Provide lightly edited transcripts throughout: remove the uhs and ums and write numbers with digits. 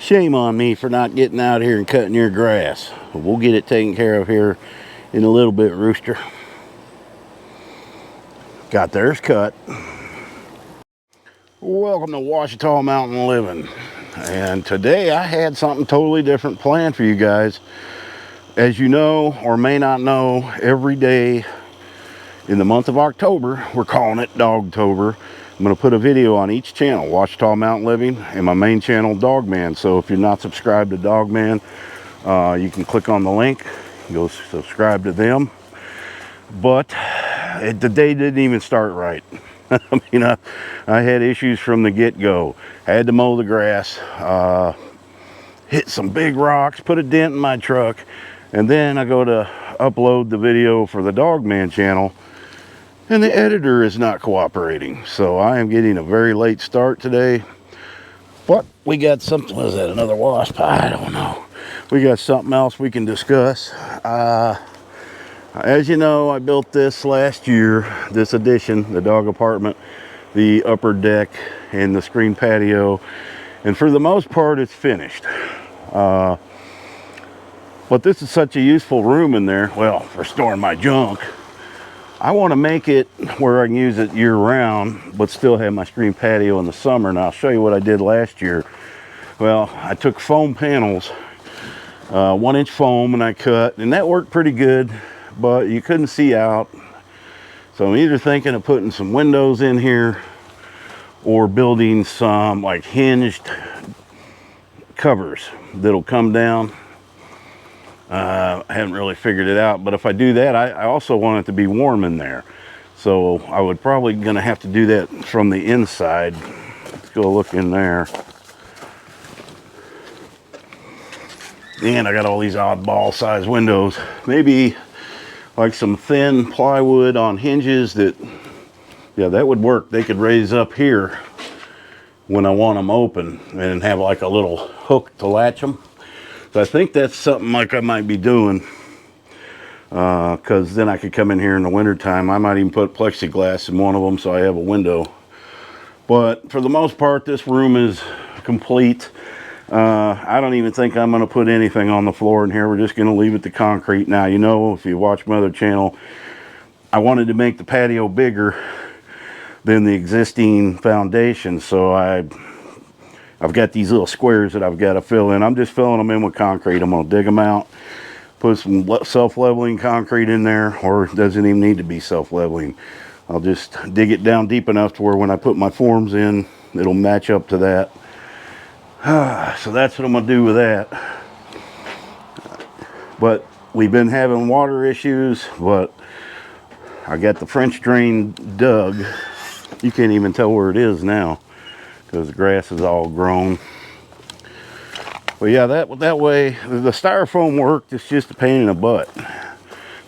Shame on me for not getting out here and cutting your grass. But we'll get it taken care of here in a little bit, Rooster. Got theirs cut. Welcome to Ouachita Mountain Living. And today I had something totally different planned for you guys. As you know, or may not know, every day in the month of October, we're calling it Dogtober. I'm going to put a video on each channel, Ouachita Mountain Living, and my main channel, Dogman. So if you're not subscribed to Dogman, you can click on the link, go subscribe to them. But the day didn't even start right. I mean, I had issues from the get-go. Had to mow the grass, hit some big rocks, put a dent in my truck, and then I go to upload the video for the Dogman channel, and the editor is not cooperating. So I am getting a very late start today. But we got something, what is that, another wasp? I don't know. We got something else we can discuss. As you know, I built this last year, this addition, the dog apartment, the upper deck, and the screen patio. And for the most part, it's finished. But this is such a useful room in there, well, for storing my junk. I want to make it where I can use it year-round, but still have my screen patio in the summer. And I'll show you what I did last year. Well, I took foam panels, 1-inch foam, and I cut, and that worked pretty good, but you couldn't see out. So I'm either thinking of putting some windows in here or building some like hinged covers that'll come down. I haven't really figured it out, but if I do that, I also want it to be warm in there. So I would probably gonna have to do that from the inside. Let's go look in there. And I got all these oddball size windows. Maybe like some thin plywood on hinges that, yeah, that would work. They could raise up here when I want them open and have like a little hook to latch them. So I think that's something like I might be doing, because then I could come in here in the winter time. I might even put plexiglass in one of them so I have a window. But for the most part, this room is complete. I don't even think I'm going to put anything on the floor in here. We're just going to leave it to concrete. Now, you know, if you watch my other channel, I wanted to make the patio bigger than the existing foundation. So I've got these little squares that I've got to fill in. I'm just filling them in with concrete. I'm going to dig them out, put some self-leveling concrete in there, or it doesn't even need to be self-leveling. I'll just dig it down deep enough to where when I put my forms in, it'll match up to that. So that's what I'm going to do with that. But we've been having water issues, but I got the French drain dug. You can't even tell where it is now because the grass is all grown. But yeah, that way the styrofoam worked. It's just a pain in the butt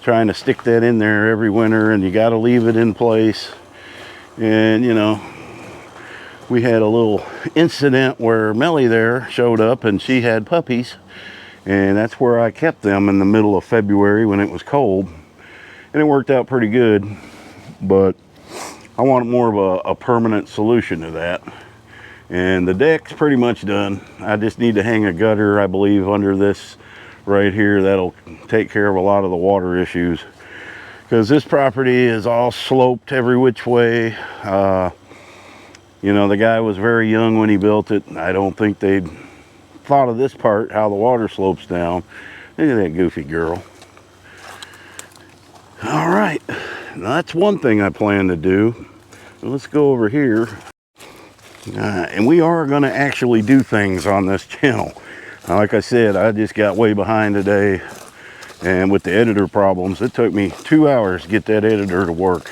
trying to stick that in there every winter, and you got to leave it in place. And you know, we had a little incident where Melly there showed up and she had puppies, and that's where I kept them in the middle of February when it was cold, and it worked out pretty good. But I want more of a permanent solution to that. And the deck's pretty much done. I just need to hang a gutter, I believe, under this right here. That'll take care of a lot of the water issues, because this property is all sloped every which way. You know, the guy was very young when he built it. I don't think they'd thought of this part, how the water slopes down. Look at that goofy girl. All right, now that's one thing I plan to do. Let's go over here. And we are going to actually do things on this channel. Like I said, I just got way behind today, and with the editor problems, it took me 2 hours to get that editor to work.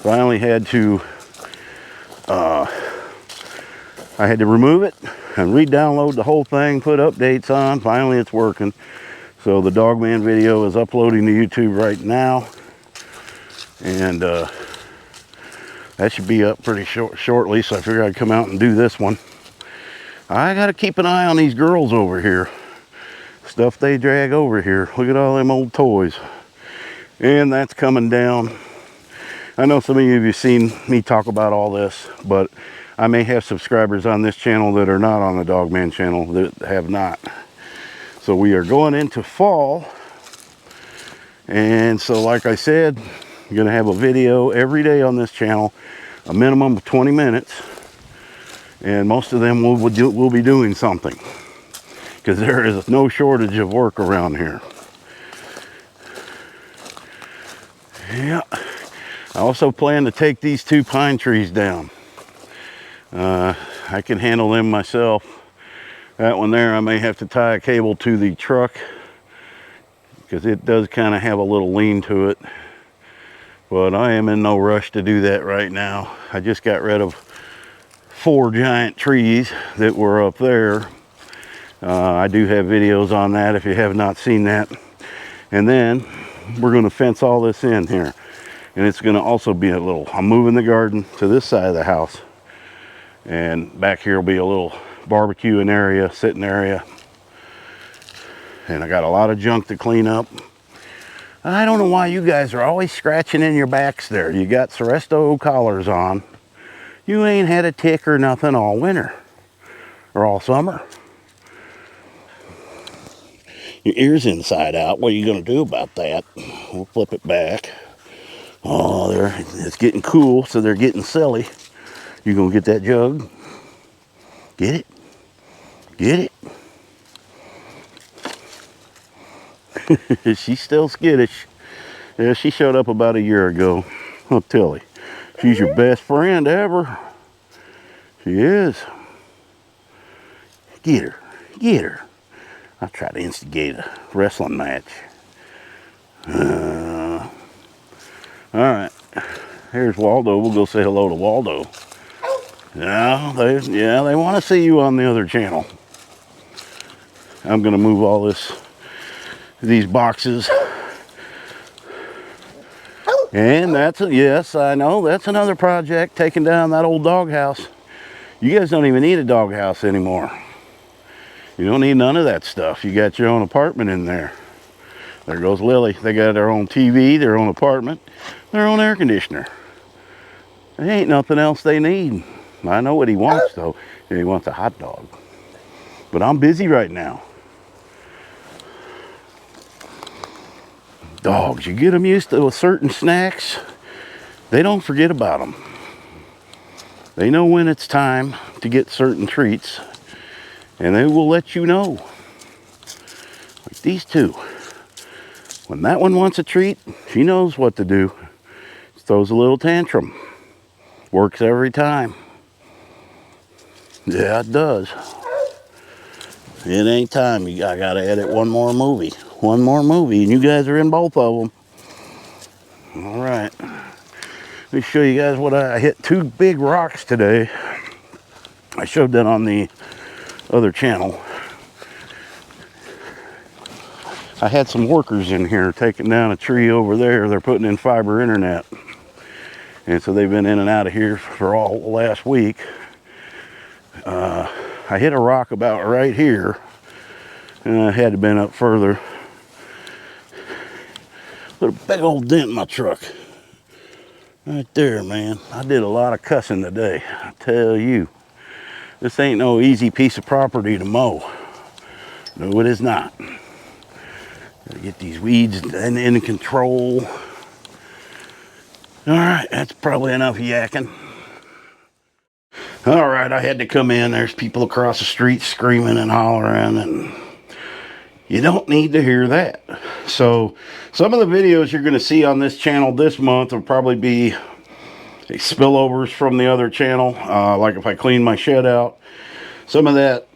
So I only had to remove it and re-download the whole thing, put updates on. Finally it's working. So the Dogman video is uploading to YouTube right now, and that should be up pretty shortly. So I figured I'd come out and do this one. I got to keep an eye on these girls over here, stuff they drag over here. Look at all them old toys. And that's coming down. I know some of you have seen me talk about all this, but I may have subscribers on this channel that are not on the Dogman channel that have not. So we are going into fall. And so like I said, I'm going to have a video every day on this channel, a minimum of 20 minutes. And most of them will be doing something, because there is no shortage of work around here. Yeah. I also plan to take these 2 pine trees down. I can handle them myself. That one there, I may have to tie a cable to the truck, because it does kind of have a little lean to it. But I am in no rush to do that right now. I just got rid of 4 giant trees that were up there. I do have videos on that if you have not seen that. And then we're going to fence all this in here. And it's going to also be a little, I'm moving the garden to this side of the house. And back here will be a little barbecuing area, sitting area. And I got a lot of junk to clean up. I don't know why you guys are always scratching in your backs there. You got Seresto collars on. You ain't had a tick or nothing all winter or all summer. Your ear's inside out. What are you going to do about that? We'll flip it back. Oh, it's getting cool, so they're getting silly. You gonna get that jug? Get it? Get it? She's still skittish. Yeah, she showed up about a year ago. Oh, Tilly, she's your best friend ever. She is. Get her. Get her. I'll try to instigate a wrestling match. All right, here's Waldo. We'll go say hello to Waldo. Yeah, they want to see you on the other channel. I'm gonna move all these boxes, and yes, I know that's another project, taking down that old doghouse. You guys don't even need a doghouse anymore. You don't need none of that stuff. You got your own apartment in there. There goes Lily. They got their own TV, their own apartment, their own air conditioner. There ain't nothing else they need. I know what he wants, though. He wants a hot dog. But I'm busy right now. Dogs, you get them used to certain snacks, they don't forget about them. They know when it's time to get certain treats, and they will let you know. Like these 2. When that one wants a treat, she knows what to do. She throws a little tantrum. Works every time. Yeah, it does. It ain't time. I gotta edit one more movie. One more movie, and you guys are in both of them. All right. Let me show you guys what I hit 2 big rocks today. I showed that on the other channel. I had some workers in here taking down a tree over there. They're putting in fiber internet. And so they've been in and out of here for all last week. I hit a rock about right here. And I had to been up further. Put a big old dent in my truck. Right there, man. I did a lot of cussing today, I tell you. This ain't no easy piece of property to mow. No, it is not. Gotta get these weeds in control. All right, that's probably enough yakking. All right, I had to come in. There's people across the street screaming and hollering, and you don't need to hear that. So some of the videos you're going to see on this channel this month will probably be spillovers from the other channel, like if I clean my shed out. Some of that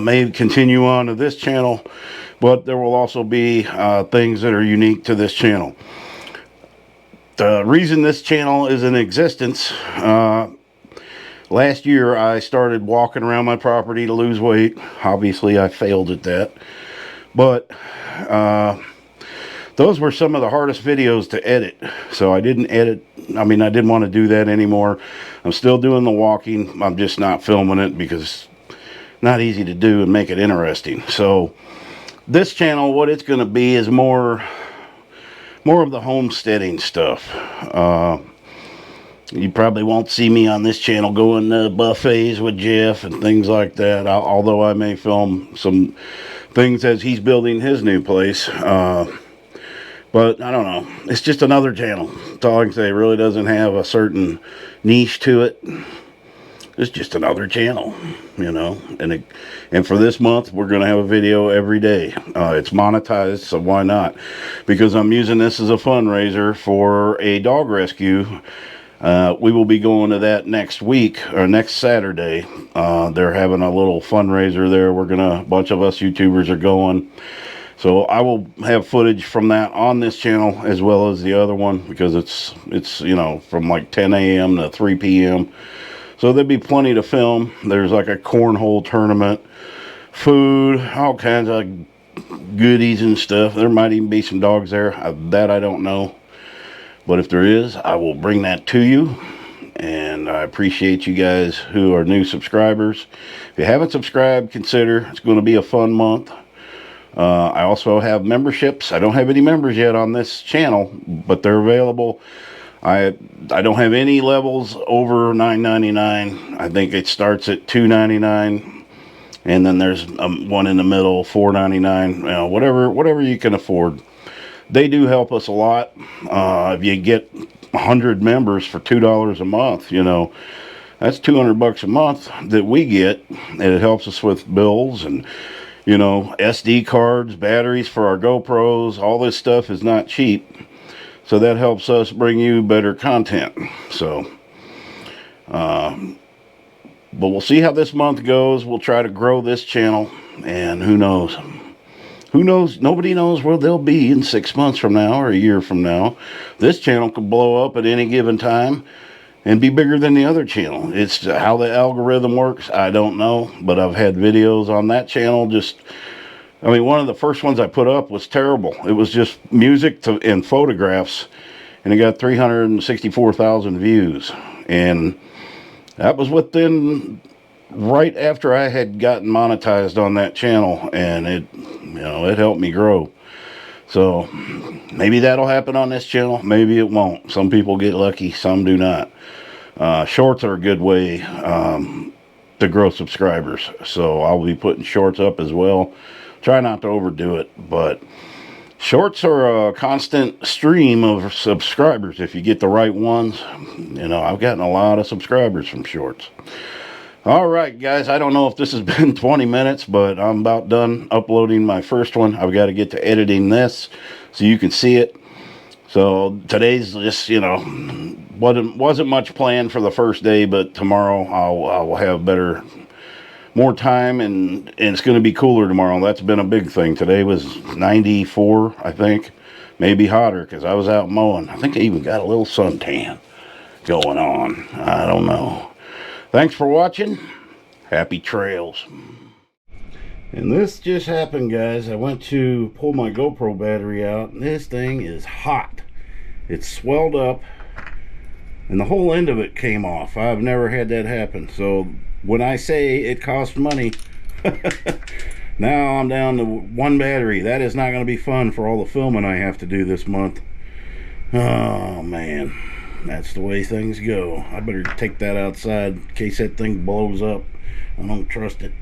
may continue on to this channel, but there will also be things that are unique to this channel. The reason this channel is in existence, last year I started walking around my property to lose weight. Obviously I failed at that, but those were some of the hardest videos to edit. So I didn't edit. I didn't want to do that anymore. I'm still doing the walking. I'm just not filming it because it's not easy to do and make it interesting. So this channel, what it's going to be is more of the homesteading stuff. You probably won't see me on this channel going to buffets with Jeff and things like that, although I may film some things as he's building his new place. But I don't know. It's just another channel. That's all I can say. It really doesn't have a certain niche to it. It's just another channel, you know. And for this month, we're going to have a video every day. It's monetized, so why not? Because I'm using this as a fundraiser for a dog rescue. We will be going to that next week, or next Saturday. They're having a little fundraiser there. A bunch of us YouTubers are going. So I will have footage from that on this channel as well as the other one, because it's you know, from like 10 a.m. to 3 p.m. So there'll be plenty to film. There's like a cornhole tournament, food, all kinds of goodies and stuff. There might even be some dogs there. That I don't know. But if there is, I will bring that to you. And I appreciate you guys who are new subscribers. If you haven't subscribed, consider. It's going to be a fun month. I also have memberships. I don't have any members yet on this channel, but they're available. I don't have any levels over $9.99. I think it starts at $2.99, and then there's one in the middle, $4.99. You know, whatever you can afford. They do help us a lot. If you get 100 members for $2 a month, you know, that's $200 a month that we get, and it helps us with bills and, you know, SD cards, batteries for our GoPros. All this stuff is not cheap. So that helps us bring you better content. So, but we'll see how this month goes. We'll try to grow this channel. And who knows? Who knows? Nobody knows where they'll be in 6 months from now or a year from now. This channel could blow up at any given time and be bigger than the other channel. It's how the algorithm works, I don't know. But I've had videos on that channel I mean, one of the first ones I put up was terrible. It was just music and photographs, and it got 364,000 views. And that was right after I had gotten monetized on that channel, and it helped me grow. So maybe that'll happen on this channel. Maybe it won't. Some people get lucky, some do not. Shorts are a good way to grow subscribers. So I'll be putting shorts up as well. Try not to overdo it, but shorts are a constant stream of subscribers if you get the right ones. You know, I've gotten a lot of subscribers from shorts. All right, guys, I don't know if this has been 20 minutes, but I'm about done uploading my first one. I've got to get to editing this so you can see it. So today's just, you know, wasn't much planned for the first day, but tomorrow I'll have more time, and it's going to be cooler tomorrow. That's been a big thing. Today was 94, I think. Maybe hotter because I was out mowing. I think I even got a little suntan going on. I don't know. Thanks for watching. Happy trails. And this just happened, guys. I went to pull my GoPro battery out, and this thing is hot. It's swelled up, and the whole end of it came off. I've never had that happen. So when I say it cost money, now I'm down to one battery. That is not going to be fun for all the filming I have to do this month. Oh, man. That's the way things go. I better take that outside in case that thing blows up. I don't trust it.